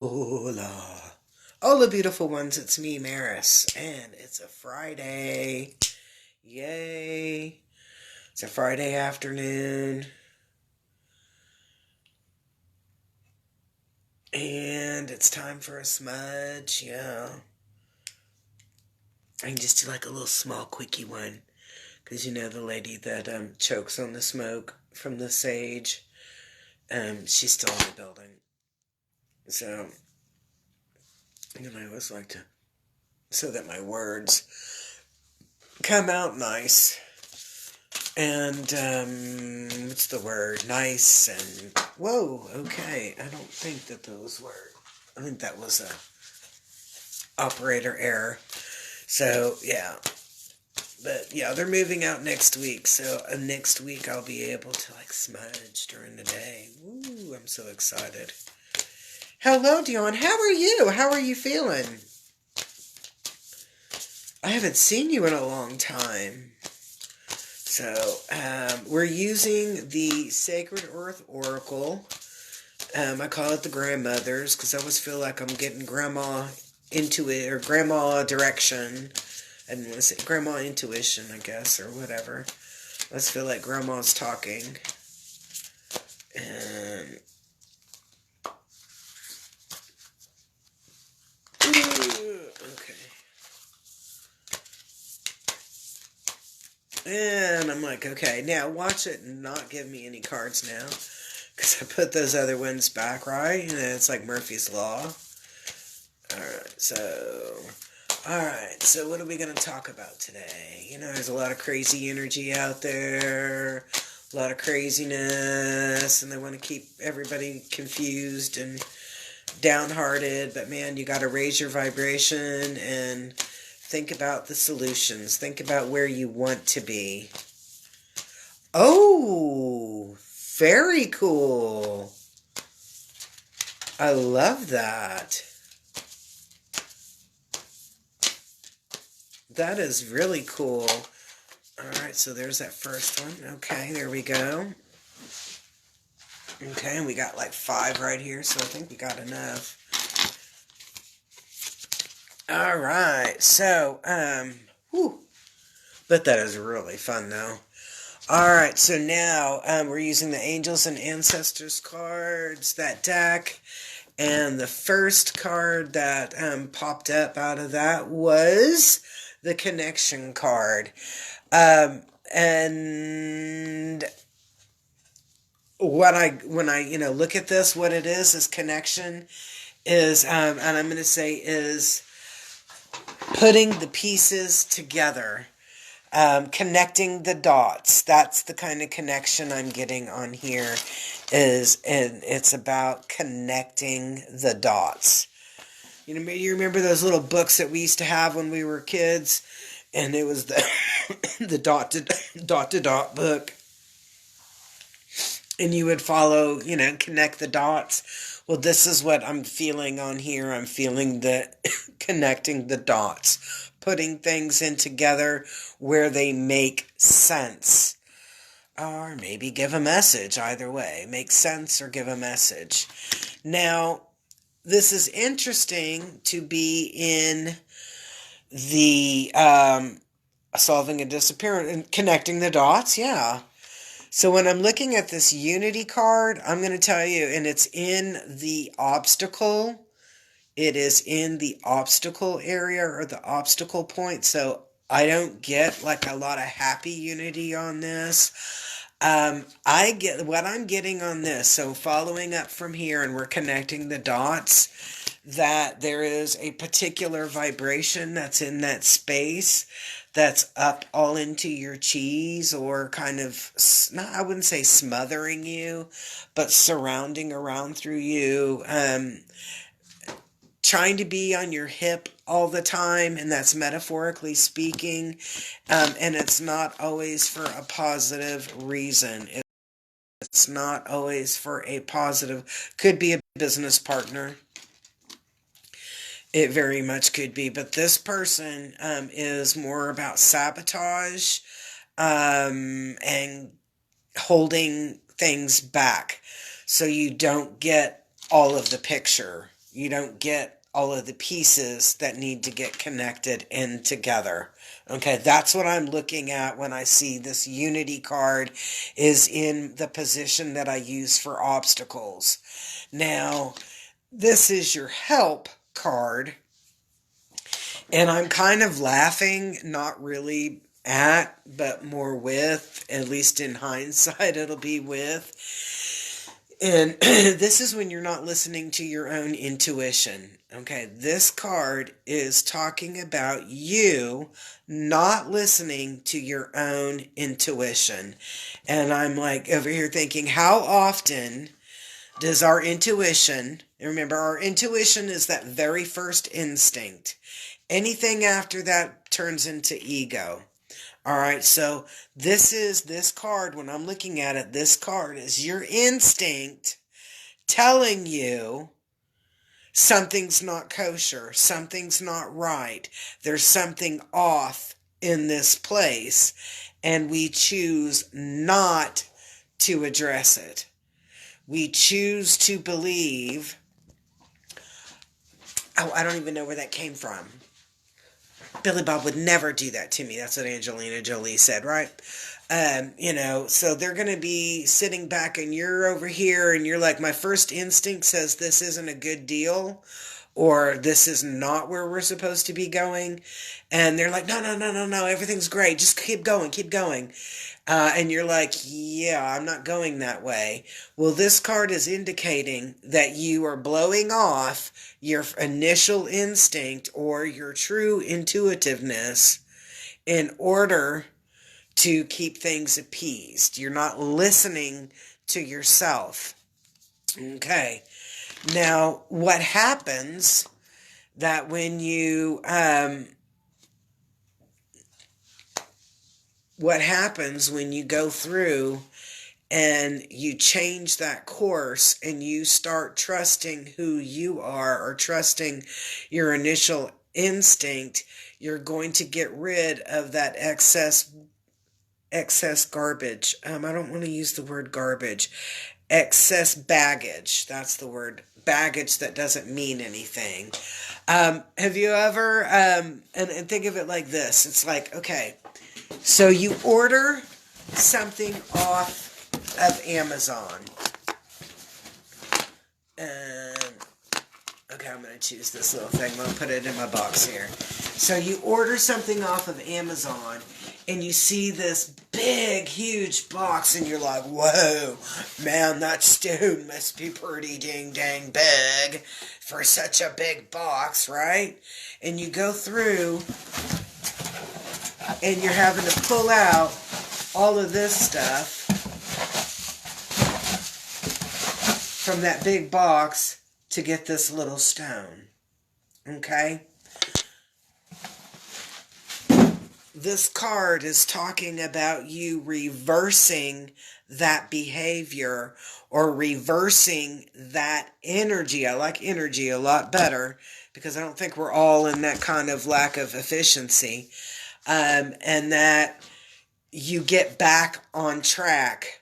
Hola. All the beautiful ones, it's me, Maris, and it's a Friday. Yay. It's a Friday afternoon, and it's time for a smudge. Yeah. I can just do like a little small, quickie one, because you know the lady that chokes on the smoke from the sage, she's still in the building. So, I always like to, so that my words come out nice. And, what's the word? Nice and, whoa, okay. I don't think that those were, I think that was a operator error. So, yeah. But, yeah, they're moving out next week. So, next week I'll be able to, like, smudge during the day. Woo, I'm so excited. Hello, Dion. How are you? How are you feeling? I haven't seen you in a long time. So, we're using the Sacred Earth Oracle. I call it the grandmothers because I always feel like I'm getting grandma into it, or grandma direction. I didn't want to say grandma intuition, I guess, or whatever. I just feel like grandma's talking. And okay. And I'm like, okay, now watch it and not give me any cards now. Because I put those other ones back, right? And it's like Murphy's Law. Alright, so what are we going to talk about today? There's a lot of crazy energy out there, a lot of craziness, and they want to keep everybody confused and downhearted, but man, you got to raise your vibration and think about the solutions. Think about where you want to be. Oh, very cool. I love that. That is really cool. Alright, so there's that first one. Okay, there we go. Okay, and we got like 5 right here, so I think we got enough. Alright, so, whew. But that is really fun, though. Alright, so now we're using the Angels and Ancestors cards, that deck. And the first card that popped up out of that was the Connection card. And when I look at this, what it is connection is, and I'm going to say is putting the pieces together. Connecting the dots. That's the kind of connection I'm getting on here. And it's about connecting the dots. You remember those little books that we used to have when we were kids, and it was the the dot to dot book, and you would follow, connect the dots. Well, this is what I'm feeling on here. I'm feeling the connecting the dots, putting things in together where they make sense. Or maybe give a message, either way. Make sense or give a message. Now, this is interesting to be in the solving a disappearance and connecting the dots, yeah. So when I'm looking at this Unity card, I'm going to tell you, and it's in the obstacle. It is in the obstacle area or the obstacle point. So I don't get like a lot of happy unity on this. I get what I'm getting on this. So following up from here, and we're connecting the dots, that there is a particular vibration that's in that space that's up all into your cheese, or kind of, not, I wouldn't say smothering you, but surrounding around through you, trying to be on your hip all the time, and that's metaphorically speaking, and it's not always for a positive reason. It's not always for a positive, could be a business partner. It very much could be, but this person is more about sabotage, and holding things back so you don't get all of the picture. You don't get all of the pieces that need to get connected in together. Okay, that's what I'm looking at when I see this unity card is in the position that I use for obstacles. Now, this is your help card, and I'm kind of laughing, not really at, but more with, at least in hindsight, it'll be with. And this is when you're not listening to your own intuition. Okay, this card is talking about you not listening to your own intuition. And I'm like over here thinking, how often does our intuition, and remember, our intuition is that very first instinct. Anything after that turns into ego. All right, so this card, when I'm looking at it, this card is your instinct telling you something's not kosher, something's not right, there's something off in this place, and we choose not to address it. We choose to believe, oh, I don't even know where that came from. Billy Bob would never do that to me. That's what Angelina Jolie said, right? So they're going to be sitting back and you're over here and you're like, my first instinct says this isn't a good deal or this is not where we're supposed to be going. And they're like, no, everything's great. Just keep going, keep going. And you're like, yeah, I'm not going that way. Well, this card is indicating that you are blowing off your initial instinct or your true intuitiveness in order to keep things appeased. You're not listening to yourself. Okay. Now, what happens that when you, what happens when you go through and you change that course and you start trusting who you are or trusting your initial instinct, you're going to get rid of that excess garbage. I don't want to use the word garbage. Excess baggage. That's the word. Baggage that doesn't mean anything. Have you ever, and think of it like this. It's like, okay, so you order something off of Amazon. And, okay, I'm going to choose this little thing. I'm going to put it in my box here. So you order something off of Amazon and you see this big, huge box and you're like, whoa, man, that stone must be pretty dang big for such a big box, right? And you go through and you're having to pull out all of this stuff from that big box to get this little stone. Okay? This card is talking about you reversing that behavior or reversing that energy. I like energy a lot better because I don't think we're all in that kind of lack of efficiency. And that you get back on track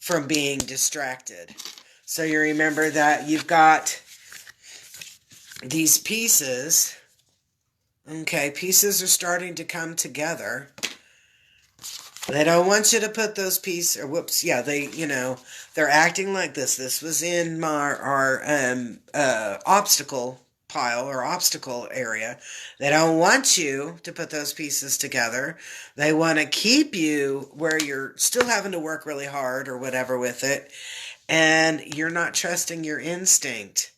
from being distracted. So you remember that you've got these pieces. Okay, pieces are starting to come together. They don't want you to put those pieces, or whoops, yeah, they're acting like this. This was in our obstacle pile or obstacle area. They don't want you to put those pieces together. They want to keep you where you're still having to work really hard or whatever with it, and you're not trusting your instinct.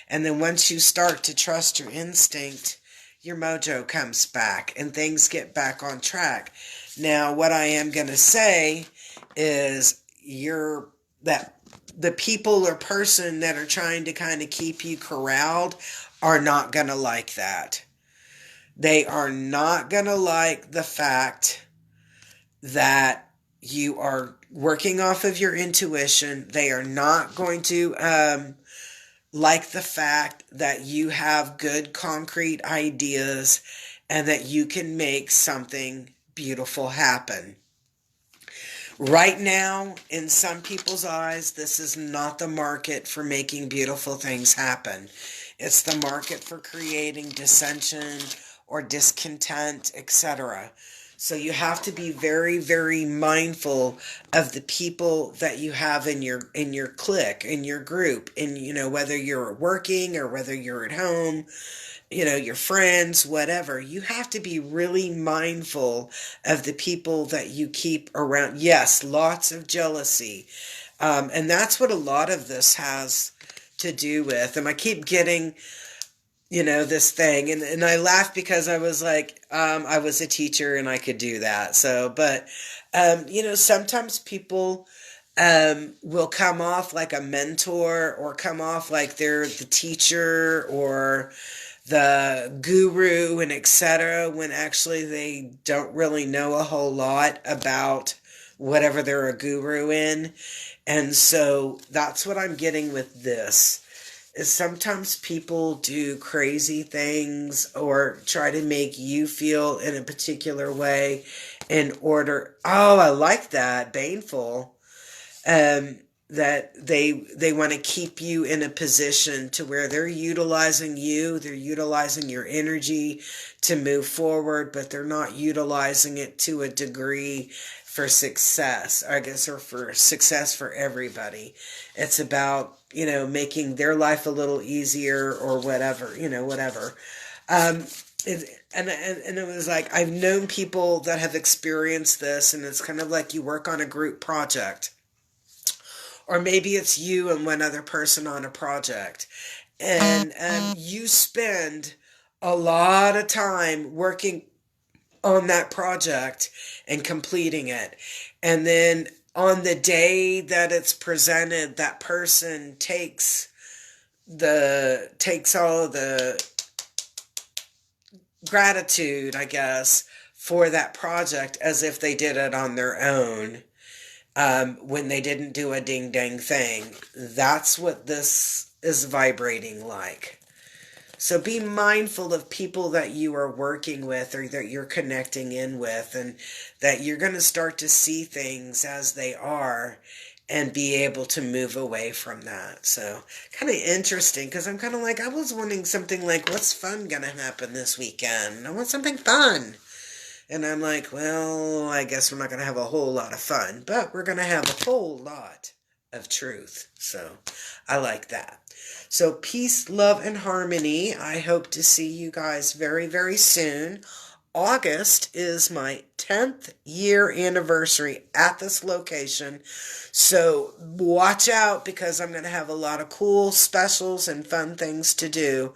And then once you start to trust your instinct, your mojo comes back and things get back on track. Now, what I am going to say is the people or person that are trying to kind of keep you corralled are not going to like that. They are not going to like the fact that you are working off of your intuition. They are not going to like the fact that you have good concrete ideas and that you can make something beautiful happen. Right now, in some people's eyes, this is not the market for making beautiful things happen. It's the market for creating dissension or discontent, etc. So you have to be very, very mindful of the people that you have in your clique, in your group, in whether you're working or whether you're at home, your friends, whatever. You have to be really mindful of the people that you keep around. Yes, lots of jealousy. And that's what a lot of this has to do with. And I keep getting, this thing. And I laugh because I was like, I was a teacher and I could do that. So, but, sometimes people will come off like a mentor or come off like they're the teacher or the guru and etc. when actually they don't really know a whole lot about whatever they're a guru in. And so that's what I'm getting with this is sometimes people do crazy things or try to make you feel in a particular way in order, oh, I like that, baneful, that they want to keep you in a position to where they're utilizing you, they're utilizing your energy to move forward, but they're not utilizing it to a degree for success, I guess, or for success for everybody. It's about, making their life a little easier or whatever, whatever. And it was like, I've known people that have experienced this, and it's kind of like you work on a group project. Or maybe it's you and one other person on a project. And you spend a lot of time working on that project and completing it. And then on the day that it's presented, that person takes all the gratitude, I guess, for that project as if they did it on their own. When they didn't do a ding dang thing. That's what this is vibrating like. So be mindful of people that you are working with or that you're connecting in with, and that you're going to start to see things as they are and be able to move away from that. So kind of interesting, because I'm kind of like, I was wanting something like, what's fun going to happen this weekend? I want something fun. And I'm like, well, I guess we're not going to have a whole lot of fun, but we're going to have a whole lot of truth. So I like that. So peace, love, and harmony. I hope to see you guys very, very soon. August is my 10th year anniversary at this location. So watch out, because I'm going to have a lot of cool specials and fun things to do.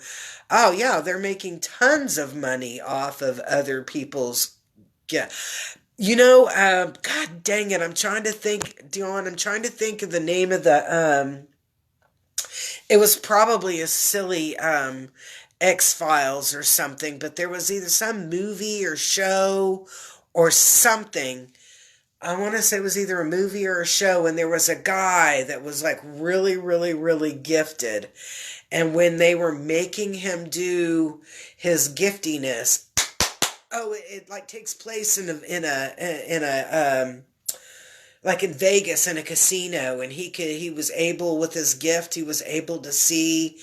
Oh yeah, they're making tons of money off of other people's. Yeah. God dang it. I'm trying to think, Dion, I'm trying to think of the name of it was probably a silly, X-Files or something, but there was either some movie or show or something. I want to say it was either a movie or a show, and there was a guy that was like really, really, really gifted. And when they were making him do his giftiness, oh, it like takes place in a like in Vegas in a casino, and he was able, with his gift, he was able to see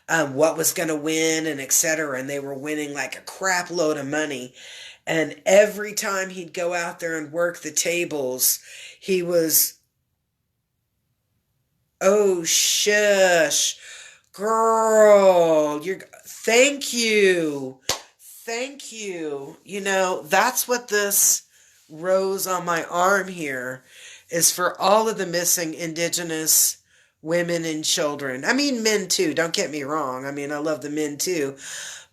what was going to win and etc. And they were winning like a crap load of money. And every time he'd go out there and work the tables, he was, oh shush, girl, thank you. Thank you. That's what this rose on my arm here is for all of the missing Indigenous women and children. I mean, men too, don't get me wrong. I mean, I love the men too.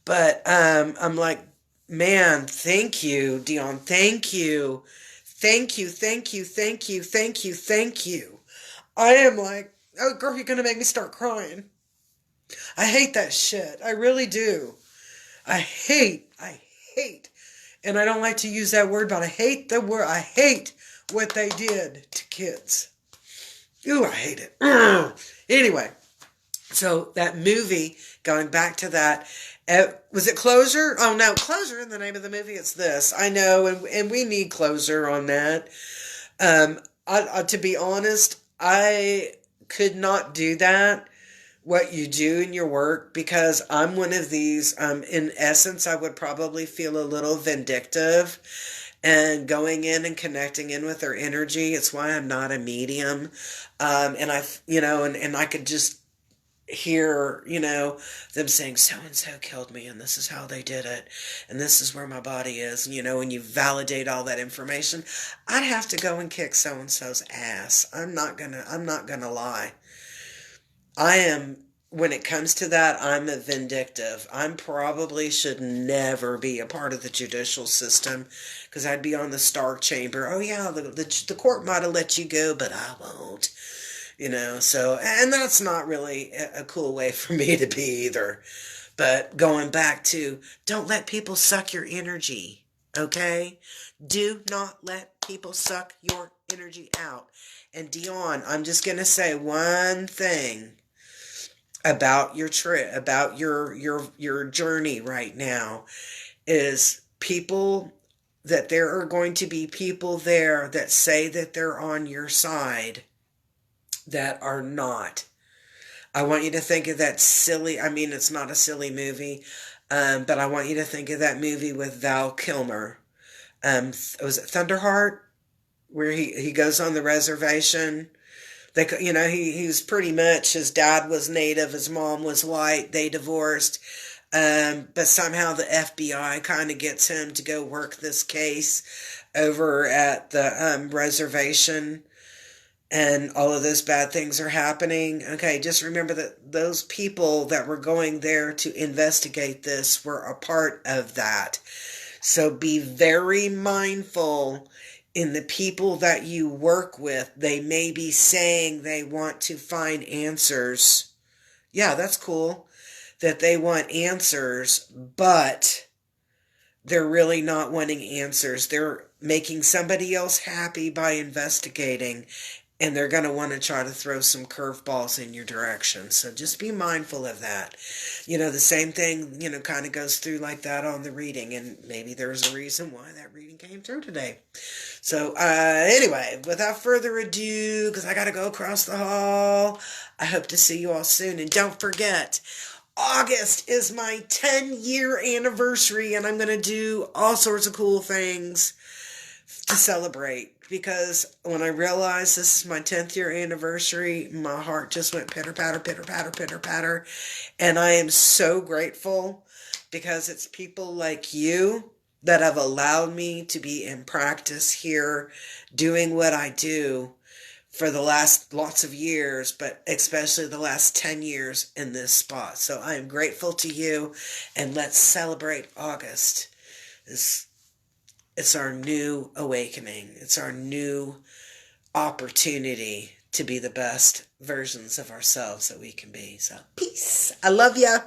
But I'm like, man, thank you, Dion. Thank you. Thank you, thank you, thank you, thank you, thank you. I am like, oh, girl, you're going to make me start crying. I hate that shit. I really do. I hate, and I don't like to use that word, but I hate the word. I hate what they did to kids. Ooh, I hate it. Anyway, so that movie, going back to that, was it Closure? Oh, no, Closure, the name of the movie, it's this. I know, and we need closure on that. To be honest, I could not do that what you do in your work, because I'm one of these, in essence, I would probably feel a little vindictive and going in and connecting in with their energy. It's why I'm not a medium. And and I could just hear, them saying so and so killed me and this is how they did it and this is where my body is, and you validate all that information. I'd have to go and kick so and so's ass. I'm not gonna lie. I am, when it comes to that, I'm a vindictive. I'm probably should never be a part of the judicial system because I'd be on the Star Chamber. Oh yeah, the court might have let you go, but I won't. So, and that's not really a cool way for me to be either. But going back to, don't let people suck your energy, okay? Do not let people suck your energy out. And Dion, I'm just going to say one thing about your trip, about your journey right now, is people, that there are going to be people there that say that they're on your side that are not. I want you to think of that silly, I mean, it's not a silly movie, but I want you to think of that movie with Val Kilmer. Was it Thunderheart? Where he goes on the reservation. He was pretty much, his dad was native, his mom was white, they divorced. But somehow the FBI kind of gets him to go work this case over at the reservation, and all of those bad things are happening. Okay, just remember that those people that were going there to investigate this were a part of that. So be very mindful in the people that you work with. They may be saying they want to find answers. Yeah, that's cool that they want answers, but they're really not wanting answers. They're making somebody else happy by investigating, and they're going to want to try to throw some curveballs in your direction. So just be mindful of that. The same thing, kind of goes through like that on the reading, and maybe there's a reason why that reading came through today. So anyway, without further ado, because I got to go across the hall, I hope to see you all soon. And don't forget, August is my 10-year anniversary, and I'm going to do all sorts of cool things to celebrate. Because when I realized this is my 10th year anniversary, my heart just went pitter patter, pitter patter, pitter patter. And I am so grateful because it's people like you that have allowed me to be in practice here doing what I do for the last lots of years, but especially the last 10 years in this spot. So I am grateful to you, and let's celebrate August. It's our new awakening. It's our new opportunity to be the best versions of ourselves that we can be. So peace. I love ya.